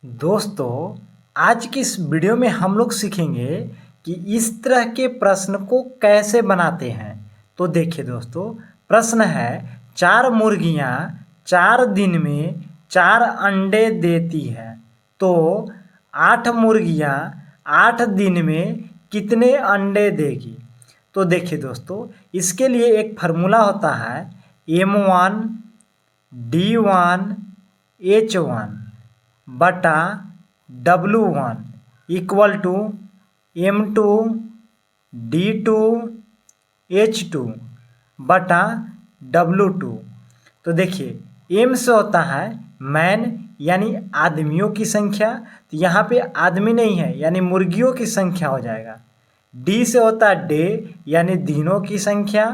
दोस्तों, आज की इस वीडियो में हम लोग सीखेंगे कि इस तरह के प्रश्न को कैसे बनाते हैं। तो देखिए दोस्तों, प्रश्न है 4 मुर्गियां 4 दिन में 4 अंडे देती है, तो 8 मुर्गियां 8 दिन में कितने अंडे देगी। तो देखिए दोस्तों, इसके लिए एक फार्मूला होता है M1 D1 H1 बटा W1 equal to M2 D2 H2 बटा W2। तो देखिए M से होता है मैन यानी आदमियों की संख्या, तो यहाँ पे आदमी नहीं है यानी मुर्गियों की संख्या हो जाएगा। D से होता है डे यानी दिनों की संख्या।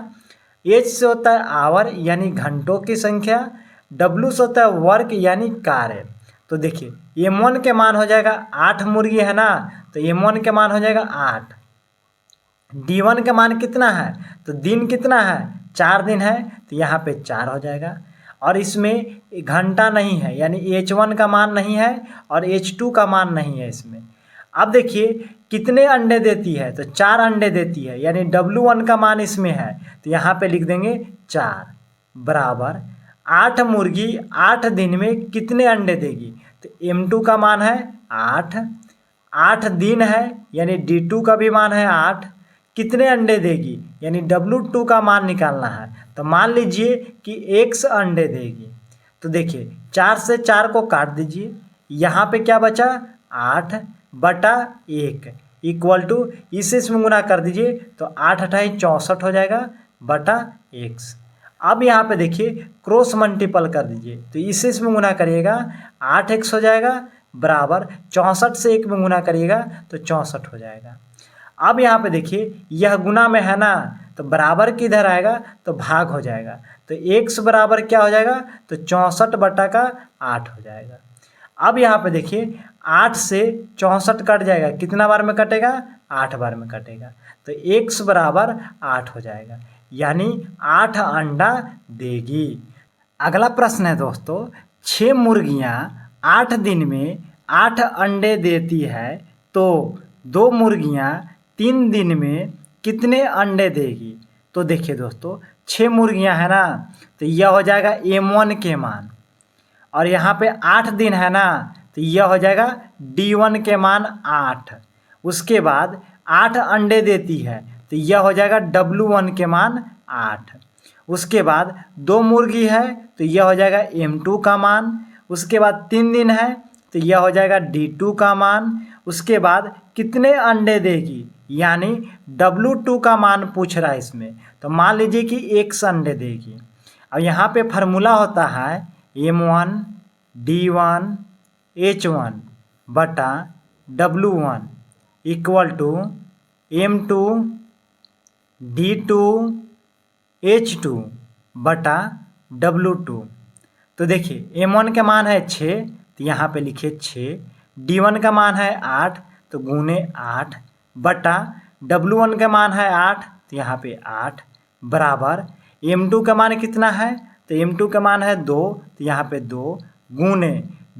H से होता है आवर यानी घंटों की संख्या। W से होता है वर्क यानी कार्य। तो देखिए M1 के मान हो जाएगा 8 मुर्गी है ना, तो M1 के मान हो जाएगा 8। D1 का मान कितना है, तो दिन कितना है 4 दिन है, तो यहाँ पे 4 हो जाएगा। और इसमें घंटा नहीं है यानी H1 का मान नहीं है और H2 का मान नहीं है इसमें। अब देखिए कितने अंडे देती है, तो 4 अंडे देती है यानी W1 का मान इसमें है, तो यहाँ पे लिख देंगे 4 बराबर 8 मुर्गी 8 दिन में कितने अंडे देगी। तो M2 का मान है 8 दिन है यानी D2 का भी मान है 8। कितने अंडे देगी यानी W2 का मान निकालना है, तो मान लीजिए कि X अंडे देगी। तो देखिए 4 से 4 को काट दीजिए, यहाँ पे क्या बचा 8 बटा 1 इक्वल टू इसे इसमें गुना कर दीजिए, तो 8 अठाई 64 हो जाएगा बटा X। अब यहाँ पे देखिए क्रॉस मल्टीपल कर दीजिए, तो इसे इसमें गुना करिएगा 8x हो जाएगा बराबर 64 से 1 में गुना करिएगा तो 64 हो जाएगा। अब यहाँ पे देखिए यह गुना में है ना, तो बराबर किधर आएगा, तो भाग हो जाएगा, तो x बराबर क्या हो जाएगा, तो 64 बटा का 8 हो जाएगा। अब यहाँ पे देखिए 8 से 64 कट जाएगा, कितना बार में कटेगा 8 बार में कटेगा, तो x बराबर 8 हो जाएगा यानी 8 अंडा देगी। अगला प्रश्न है दोस्तों, 6 मुर्गियां 8 दिन में 8 अंडे देती है, तो 2 मुर्गियां 3 दिन में कितने अंडे देगी। तो देखिए दोस्तों 6 मुर्गियां है ना, तो यह हो जाएगा M1 के मान, और यहाँ पे 8 दिन है ना, तो यह हो जाएगा D1 के मान 8। उसके बाद 8 अंडे देती है, तो यह हो जाएगा W1 के मान 8। उसके बाद 2 मुर्गी है, तो यह हो जाएगा M2 का मान। उसके बाद 3 दिन है, तो यह हो जाएगा D2 का मान। उसके बाद कितने अंडे देगी यानी W2 का मान पूछ रहा है इसमें, तो मान लीजिए कि X अंडे देगी। अब यहाँ पे फार्मूला होता है M1 D1 H1 बटा W1 equal to M2 D2 H2 बटा W2। तो देखिए M1 का मान है 6, तो यहाँ पे लिखिए 6। D1 का मान है 8, तो गुने 8 बटा W1 का मान है 8, तो यहाँ पे 8 बराबर M2 का मान कितना है, तो M2 का मान है 2, तो यहाँ पे 2 गुने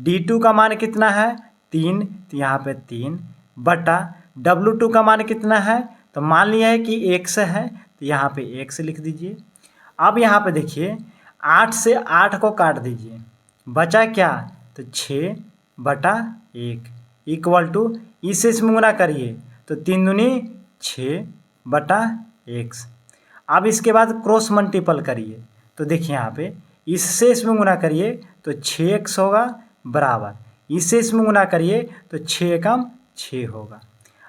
D2 का मान कितना है 3, तो यहाँ पे 3 बटा W2 का मान कितना है, तो मान लिया है कि X है, तो यहाँ पे X लिख दीजिए। अब यहाँ पे देखिए 8 से 8 को काट दीजिए, बचा क्या, तो 6 बटा 1 इक्वल टू इसे इसमें गुना करिए, तो 3 दूनी 6 बटा X। अब इसके बाद क्रॉस मल्टीपल करिए, तो देखिए यहाँ पे इससे इसमें गुना करिए तो 6x होगा बराबर, इससे इसमें गुना करिए तो 6 एकम 6 होगा।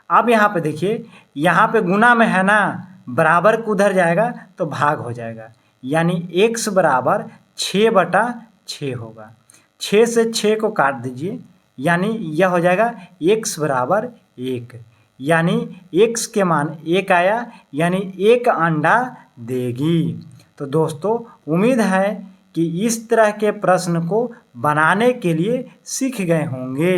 अब यहाँ पे देखिए यहाँ पे गुना में है ना, बराबर को उधर जाएगा तो भाग हो जाएगा, यानी x बराबर 6 बटा 6 होगा। 6 से 6 को काट दीजिए, यानी यह हो जाएगा x बराबर 1, यानी x के मान 1 आया, यानी 1 अंडा देगी। तो दोस्तों उम्मीद है कि इस तरह के प्रश्न को बनाने के लिए सीख गए होंगे।